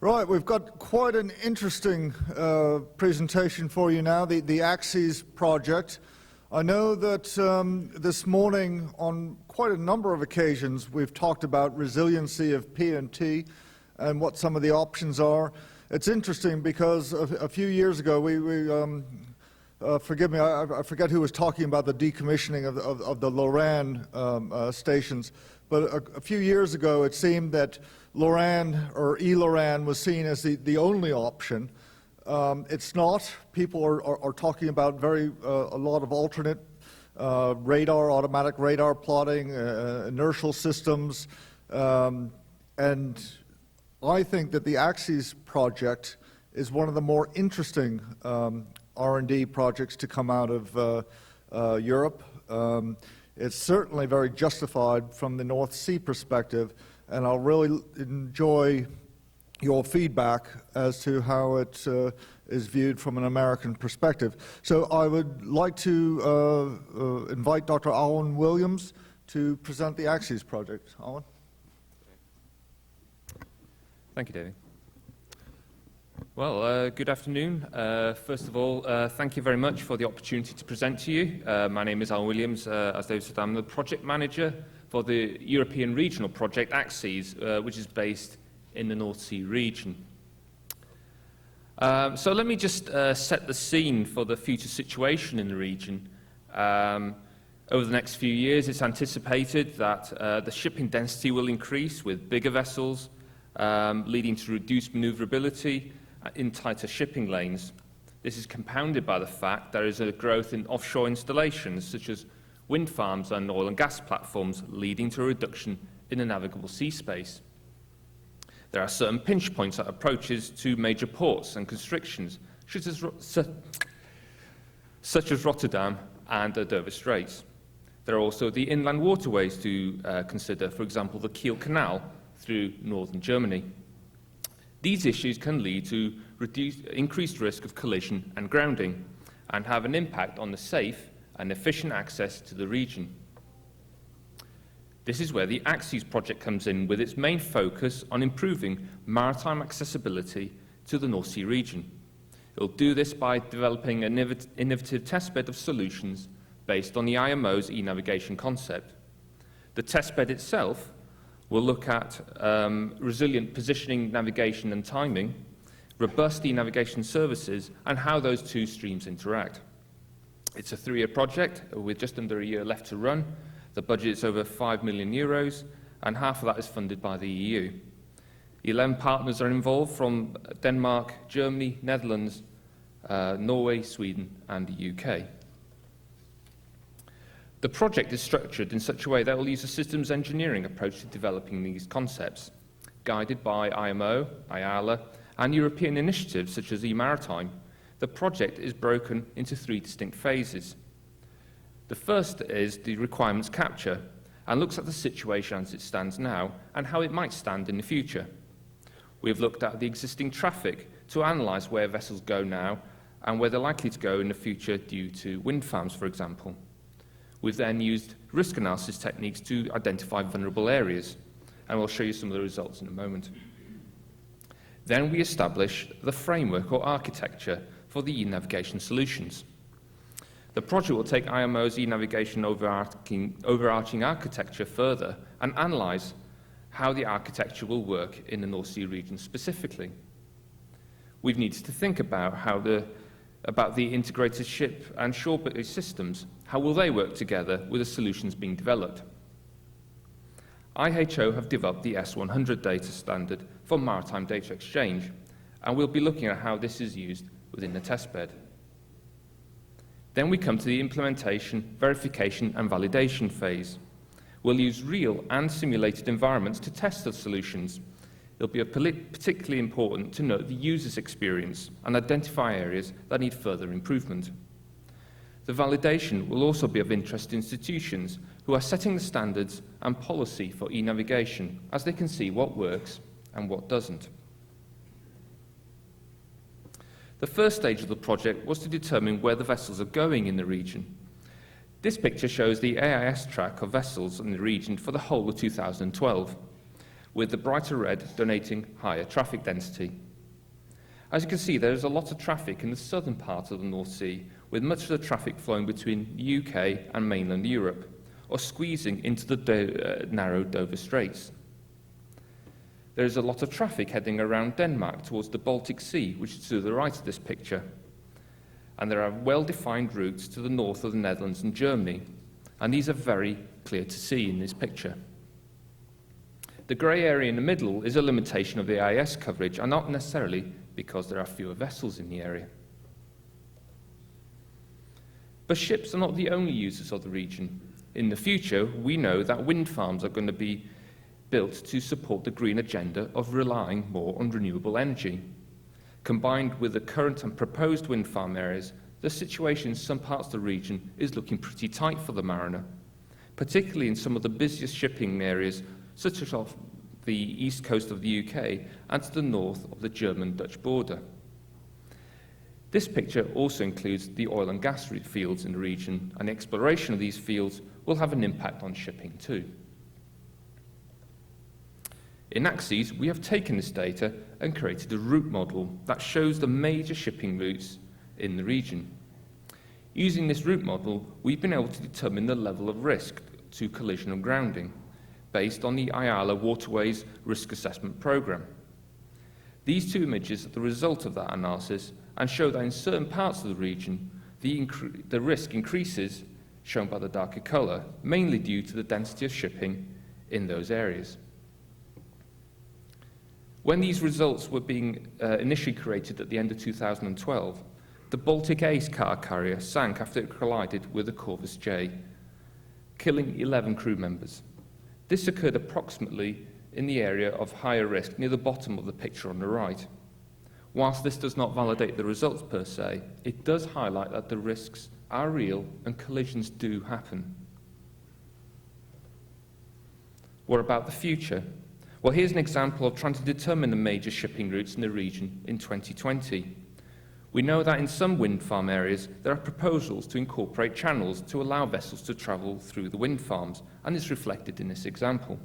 Right, we've got quite an interesting presentation for you now, the AXES project. I know that this morning on quite a number of occasions we've talked about resiliency of PNT and what some of the options are. It's interesting because a few years ago forgive me, I forget who was talking about the decommissioning of the LORAN stations, but a few years ago it seemed that LORAN or eLORAN was seen as the only option. It's not. People are talking about a lot of alternate radar, automatic radar plotting, inertial systems, and I think that the AXES project is one of the more interesting R&D projects to come out of Europe. It's certainly very justified from the North Sea perspective, and I'll really enjoy your feedback as to how it is viewed from an American perspective. So I would like to invite Dr. Alwyn Williams to present the AXES project. Alwyn? Thank you, David. Well, good afternoon. First of all, thank you very much for the opportunity to present to you. My name is Alwyn Williams. As David said, I'm the project manager for the European regional project AXES, which is based in the North Sea region. So let me just set the scene for the future situation in the region. Over the next few years, it's anticipated that the shipping density will increase with bigger vessels, leading to reduced maneuverability in tighter shipping lanes. This is compounded by the fact there is a growth in offshore installations, such as wind farms and oil and gas platforms, leading to a reduction in the navigable sea space. There are certain pinch points at approaches to major ports and constrictions, such as Rotterdam and the Dover Straits. There are also the inland waterways to consider, for example, the Kiel Canal through northern Germany. These issues can lead to increased risk of collision and grounding and have an impact on the safe and efficient access to the region. This is where the AXES project comes in, with its main focus on improving maritime accessibility to the North Sea region. It will do this by developing an innovative testbed of solutions based on the IMO's e-navigation concept. The testbed itself will look at resilient positioning, navigation and timing, robust e-navigation services, and how those two streams interact. It's a 3-year project with just under a year left to run. The budget is over €5 million, and half of that is funded by the EU. 11 partners are involved from Denmark, Germany, Netherlands, Norway, Sweden, and the UK. The project is structured in such a way that it will use a systems engineering approach to developing these concepts, guided by IMO, IALA, and European initiatives such as eMaritime. The project is broken into 3 distinct phases. The first is the requirements capture and looks at the situation as it stands now and how it might stand in the future. We've looked at the existing traffic to analyse where vessels go now and where they're likely to go in the future due to wind farms, for example. We've then used risk analysis techniques to identify vulnerable areas, and we'll show you some of the results in a moment. Then we established the framework or architecture for the e-navigation solutions. The project will take IMO's e-navigation overarching architecture further and analyse how the architecture will work in the North Sea region specifically. We've needed to think about the integrated ship and shore-based systems. How will they work together with the solutions being developed? IHO have developed the S100 data standard for maritime data exchange, and we'll be looking at how this is used within the testbed. Then we come to the implementation, verification and validation phase. We'll use real and simulated environments to test the solutions. It'll be particularly important to note the user's experience and identify areas that need further improvement. The validation will also be of interest to institutions who are setting the standards and policy for e-navigation, as they can see what works and what doesn't. The first stage of the project was to determine where the vessels are going in the region. This picture shows the AIS track of vessels in the region for the whole of 2012. with the brighter red denoting higher traffic density. As you can see, there is a lot of traffic in the southern part of the North Sea, with much of the traffic flowing between the UK and mainland Europe, or squeezing into the narrow Dover Straits. There is a lot of traffic heading around Denmark towards the Baltic Sea, which is to the right of this picture. And there are well-defined routes to the north of the Netherlands and Germany, and these are very clear to see in this picture. The grey area in the middle is a limitation of the AIS coverage, and not necessarily because there are fewer vessels in the area. But ships are not the only users of the region. In the future, we know that wind farms are going to be built to support the green agenda of relying more on renewable energy. Combined with the current and proposed wind farm areas, the situation in some parts of the region is looking pretty tight for the mariner, particularly in some of the busiest shipping areas, such as off the east coast of the UK and to the north of the German-Dutch border. This picture also includes the oil and gas fields in the region, and the exploration of these fields will have an impact on shipping too. In Axes, we have taken this data and created a route model that shows the major shipping routes in the region. Using this route model, we've been able to determine the level of risk to collision and grounding based on the IALA Waterways Risk Assessment Programme. These two images are the result of that analysis and show that in certain parts of the region, the risk increases, shown by the darker colour, mainly due to the density of shipping in those areas. When these results were being initially created at the end of 2012, the Baltic Ace car carrier sank after it collided with the Corvus J, killing 11 crew members. This occurred approximately in the area of higher risk near the bottom of the picture on the right. Whilst this does not validate the results per se, it does highlight that the risks are real and collisions do happen. What about the future? Well, here's an example of trying to determine the major shipping routes in the region in 2020. We know that in some wind farm areas, there are proposals to incorporate channels to allow vessels to travel through the wind farms, and is reflected in this example.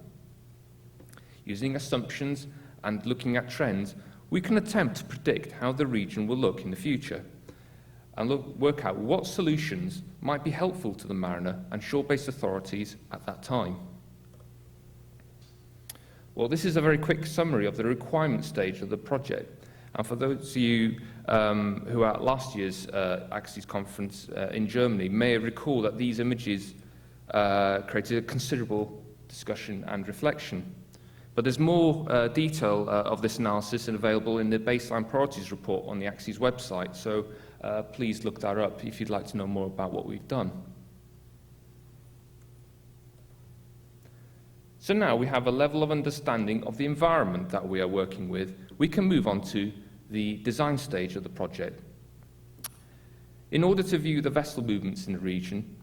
Using assumptions and looking at trends, we can attempt to predict how the region will look in the future, and work out what solutions might be helpful to the mariner and shore-based authorities at that time. Well, this is a very quick summary of the requirement stage of the project. And for those of you who are at last year's Axes conference in Germany may recall that these images created a considerable discussion and reflection. But there's more detail of this analysis available in the Baseline Priorities report on the Axes website, so please look that up if you'd like to know more about what we've done. So now we have a level of understanding of the environment that we are working with. We can move on to the design stage of the project. In order to view the vessel movements in the region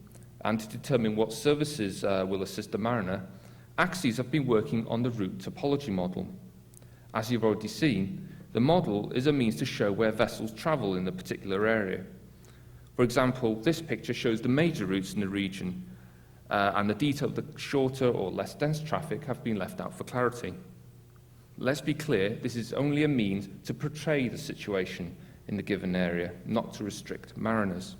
and to determine what services will assist the mariner, Axes have been working on the route topology model. As you've already seen, the model is a means to show where vessels travel in a particular area. For example, this picture shows the major routes in the region, and the detail of the shorter or less dense traffic have been left out for clarity. Let's be clear, this is only a means to portray the situation in the given area, not to restrict mariners.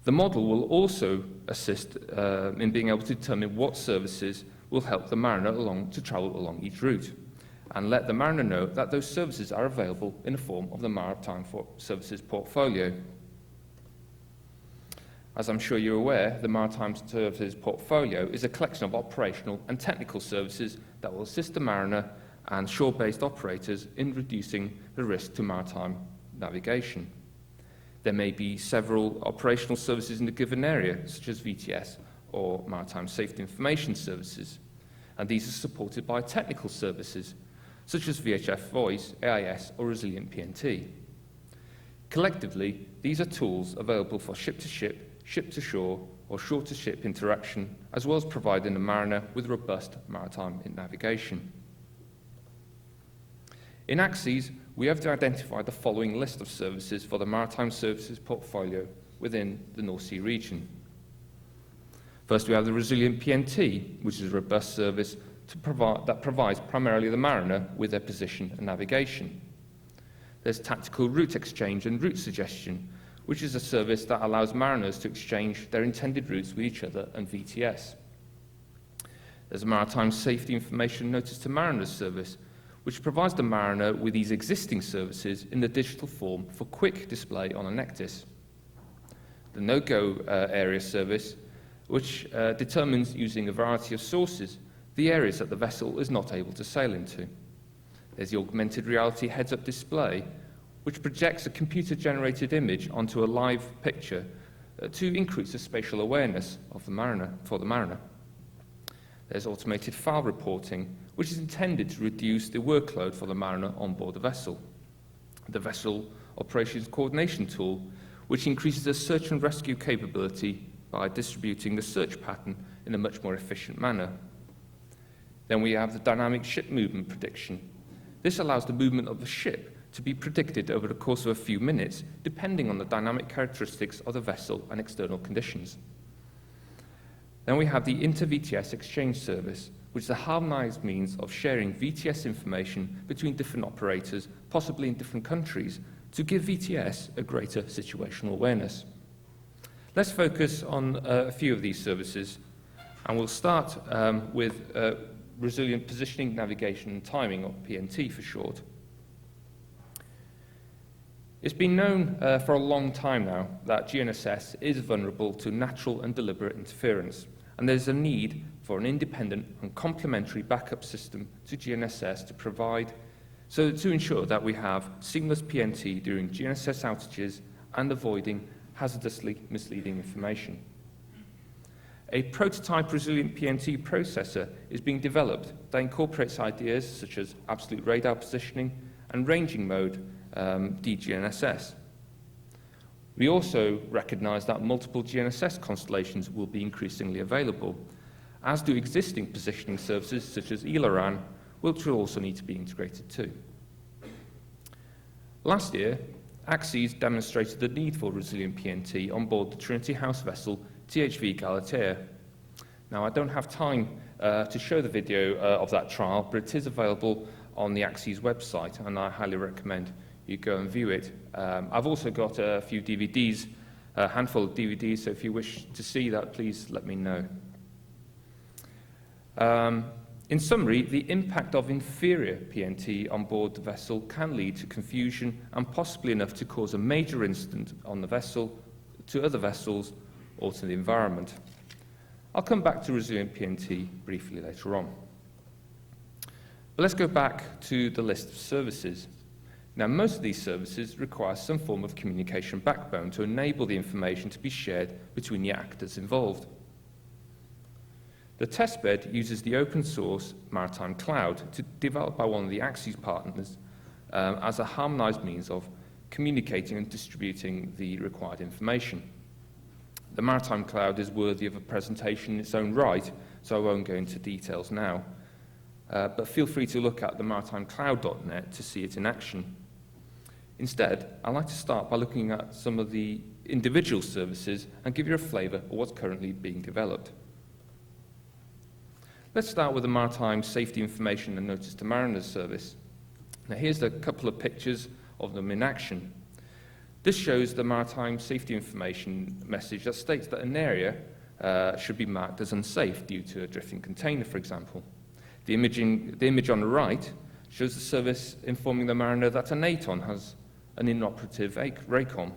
The model will also assist in being able to determine what services will help the mariner to travel along each route, and let the mariner know that those services are available in the form of the Maritime Services Portfolio. As I'm sure you're aware, the Maritime Services Portfolio is a collection of operational and technical services that will assist the mariner and shore-based operators in reducing the risk to maritime navigation. There may be several operational services in a given area, such as VTS or Maritime Safety Information Services, and these are supported by technical services, such as VHF Voice, AIS, or Resilient PNT. Collectively, these are tools available for ship-to-ship, ship-to-shore, or shore-to-ship interaction, as well as providing the mariner with robust maritime navigation. In Axes, we have identified the following list of services for the Maritime Services Portfolio within the North Sea region. First, we have the Resilient PNT, which is a robust service that provides primarily the mariner with their position and navigation. There's tactical route exchange and route suggestion, which is a service that allows mariners to exchange their intended routes with each other and VTS. There's a maritime safety information notice to mariners service, which provides the mariner with these existing services in the digital form for quick display on a Nectis. The no-go area service, which determines using a variety of sources the areas that the vessel is not able to sail into. There's the augmented reality heads-up display, which projects a computer-generated image onto a live picture to increase the spatial awareness of the mariner, for the mariner. There's automated file reporting, which is intended to reduce the workload for the mariner on board the vessel. The vessel operations coordination tool, which increases the search and rescue capability by distributing the search pattern in a much more efficient manner. Then we have the dynamic ship movement prediction. This allows the movement of the ship to be predicted over the course of a few minutes, depending on the dynamic characteristics of the vessel and external conditions. Then we have the inter-VTS exchange service, which is a harmonized means of sharing VTS information between different operators, possibly in different countries, to give VTS a greater situational awareness. Let's focus on a few of these services, and we'll start with Resilient Positioning, Navigation and Timing, or PNT for short. It's been known for a long time now that GNSS is vulnerable to natural and deliberate interference, and there's a need for an independent and complementary backup system to GNSS to ensure that we have seamless PNT during GNSS outages and avoiding hazardously misleading information. A prototype resilient PNT processor is being developed that incorporates ideas such as absolute radar positioning and ranging mode DGNSS. We also recognize that multiple GNSS constellations will be increasingly available, as do existing positioning services such as eLORAN, which will also need to be integrated too. Last year, Axes demonstrated the need for resilient PNT on board the Trinity House vessel THV Galatea. Now, I don't have time to show the video of that trial, but it is available on the Axes website, and I highly recommend you go and view it. I've also got a few DVDs, a handful of DVDs, so if you wish to see that, please let me know. In summary, the impact of inferior PNT on board the vessel can lead to confusion and possibly enough to cause a major incident on the vessel, to other vessels, or to the environment. I'll come back to resilient PNT briefly later on. But let's go back to the list of services. Now, most of these services require some form of communication backbone to enable the information to be shared between the actors involved. The testbed uses the open source Maritime Cloud, developed by one of the Axes partners, as a harmonized means of communicating and distributing the required information. The Maritime Cloud is worthy of a presentation in its own right, so I won't go into details now. But feel free to look at the maritimecloud.net to see it in action. Instead, I'd like to start by looking at some of the individual services and give you a flavor of what's currently being developed. Let's start with the Maritime Safety Information and Notice to Mariners service. Now, here's a couple of pictures of them in action. This shows the maritime safety information message that states that an area should be marked as unsafe due to a drifting container, for example. The image on the right shows the service informing the mariner that an ATON has an inoperative RACON.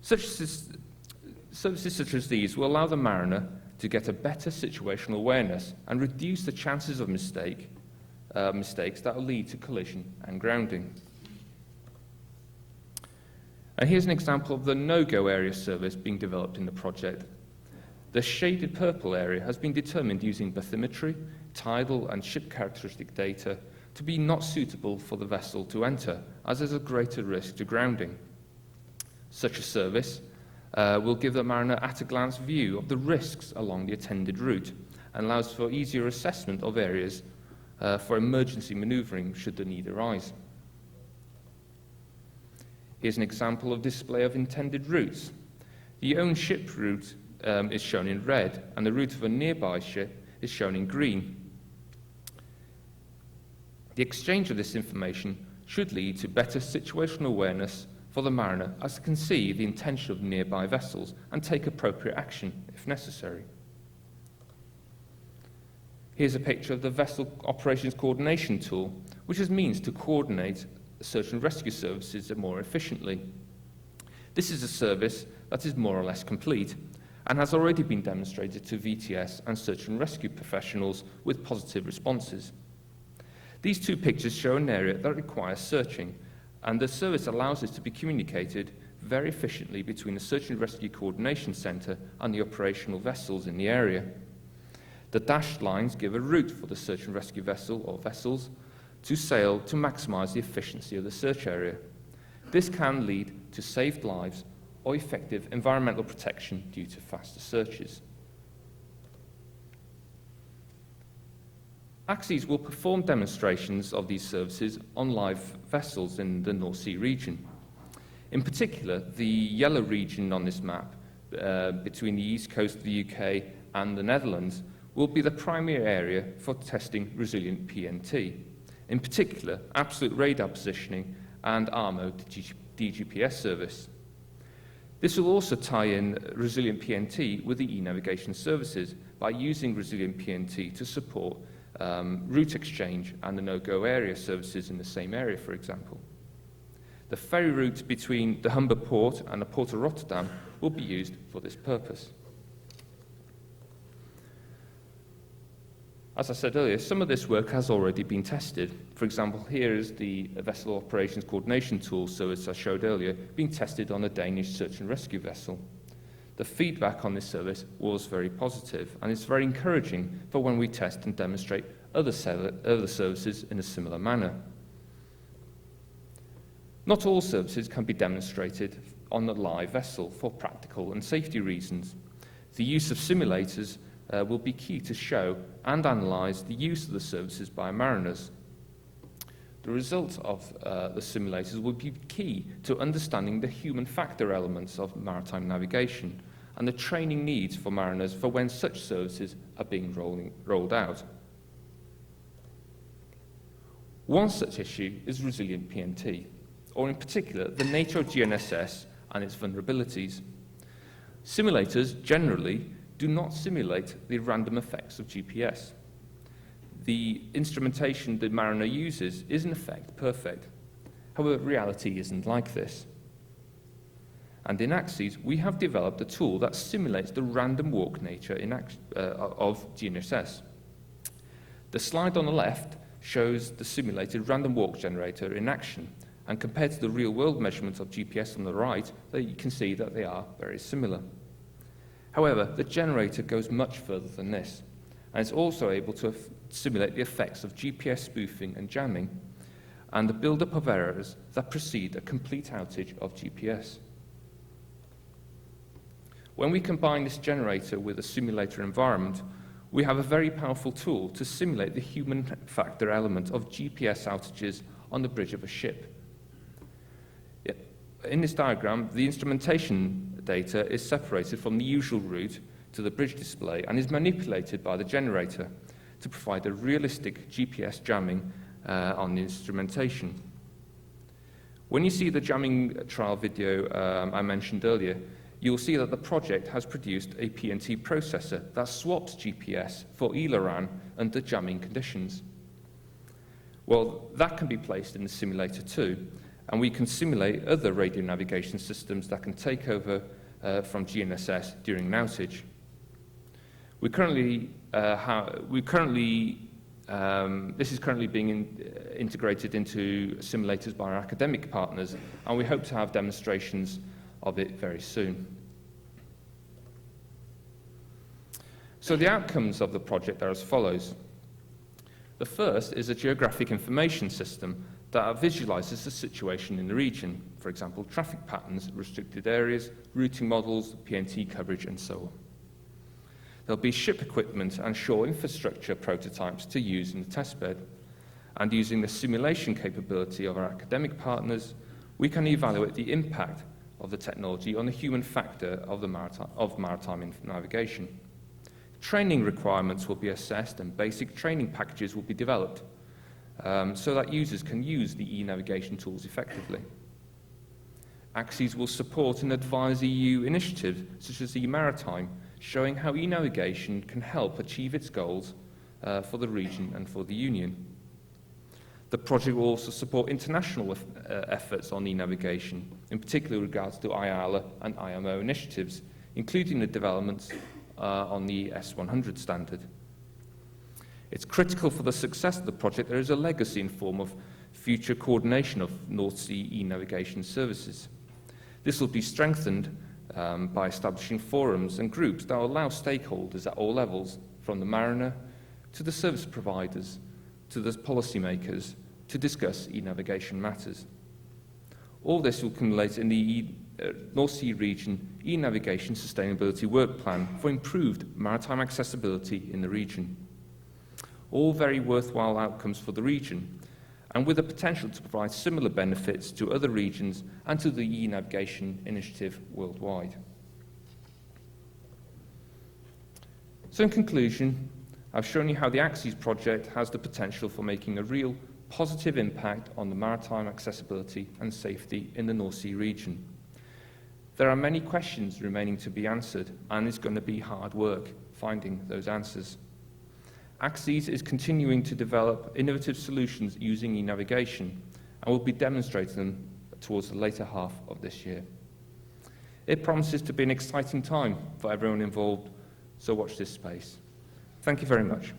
Services such as these will allow the mariner to get a better situational awareness and reduce the chances of mistakes that will lead to collision and grounding. And here's an example of the no-go area service being developed in the project. The shaded purple area has been determined using bathymetry, tidal and ship characteristic data to be not suitable for the vessel to enter, as there's a greater risk to grounding. Such a service will give the mariner at-a-glance view of the risks along the attended route and allows for easier assessment of areas for emergency maneuvering should the need arise. Here's an example of display of intended routes. The own ship route is shown in red, and the route of a nearby ship is shown in green. The exchange of this information should lead to better situational awareness for the mariner, as they can see the intention of nearby vessels and take appropriate action if necessary. Here's a picture of the Vessel Operations Coordination Tool, which is means to coordinate search and rescue services more efficiently. This is a service that is more or less complete and has already been demonstrated to VTS and search and rescue professionals with positive responses. These two pictures show an area that requires searching, and the service allows this to be communicated very efficiently between the Search and Rescue Coordination Centre and the operational vessels in the area. The dashed lines give a route for the search and rescue vessel or vessels to sail to maximise the efficiency of the search area. This can lead to saved lives or effective environmental protection due to faster searches. Axes will perform demonstrations of these services on live vessels in the North Sea region. In particular, the yellow region on this map, between the east coast of the UK and the Netherlands, will be the primary area for testing resilient PNT. In particular, absolute radar positioning and ARMO DGPS service. This will also tie in resilient PNT with the e-navigation services by using resilient PNT to support route exchange and the no-go area services in the same area, for example. The ferry route between the Humber port and the Port of Rotterdam will be used for this purpose. As I said earlier, some of this work has already been tested. For example, here is the Vessel Operations Coordination Tool service I showed earlier being tested on a Danish search and rescue vessel. The feedback on this service was very positive, and it's very encouraging for when we test and demonstrate other services in a similar manner. Not all services can be demonstrated on a live vessel for practical and safety reasons. The use of simulators will be key to show and analyse the use of the services by mariners. The results of the simulators will be key to understanding the human factor elements of maritime navigation and the training needs for mariners for when such services are being rolled out. One such issue is resilient PNT, or in particular, the nature of GNSS and its vulnerabilities. Simulators generally do not simulate the random effects of GPS. The instrumentation the mariner uses is in effect perfect. However, reality isn't like this. And in Axes, we have developed a tool that simulates the random walk nature of GNSS. The slide on the left shows the simulated random walk generator in action, and compared to the real-world measurements of GPS on the right, you can see that they are very similar. However, the generator goes much further than this, and is also able to simulate the effects of GPS spoofing and jamming, and the build-up of errors that precede a complete outage of GPS. When we combine this generator with a simulator environment, we have a very powerful tool to simulate the human factor element of GPS outages on the bridge of a ship. In this diagram, the instrumentation data is separated from the usual route to the bridge display and is manipulated by the generator to provide a realistic GPS jamming on the instrumentation. When you see the jamming trial video I mentioned earlier, you'll see that the project has produced a PNT processor that swaps GPS for ELORAN under jamming conditions. Well, that can be placed in the simulator too, and we can simulate other radio navigation systems that can take over from GNSS during an outage. This is currently being integrated into simulators by our academic partners, and we hope to have demonstrations of it very soon. So the outcomes of the project are as follows. The first is a geographic information system that visualizes the situation in the region, for example, traffic patterns, restricted areas, routing models, PNT coverage, and so on. There'll be ship equipment and shore infrastructure prototypes to use in the testbed, and using the simulation capability of our academic partners, we can evaluate the impact of the technology on the human factor of maritime navigation. Training requirements will be assessed and basic training packages will be developed so that users can use the e-navigation tools effectively. Axes will support and advise EU initiatives such as e-Maritime, showing how e-navigation can help achieve its goals for the region and for the Union. The project will also support international efforts on e-navigation, in particular with regards to IALA and IMO initiatives, including the developments on the S100 standard. It's critical for the success of the project there is a legacy in form of future coordination of North Sea e-navigation services. This will be strengthened by establishing forums and groups that will allow stakeholders at all levels, from the mariner to the service providers to the policymakers, to discuss e-navigation matters. All this will accumulate in the North Sea Region e-navigation sustainability work plan for improved maritime accessibility in the region. All very worthwhile outcomes for the region, and with the potential to provide similar benefits to other regions and to the e-navigation initiative worldwide. So in conclusion, I've shown you how the Axes project has the potential for making a real positive impact on the maritime accessibility and safety in the North Sea region. There are many questions remaining to be answered, and it's going to be hard work finding those answers. Axes is continuing to develop innovative solutions using e-navigation, and will be demonstrating them towards the later half of this year. It promises to be an exciting time for everyone involved, so watch this space. Thank you very much.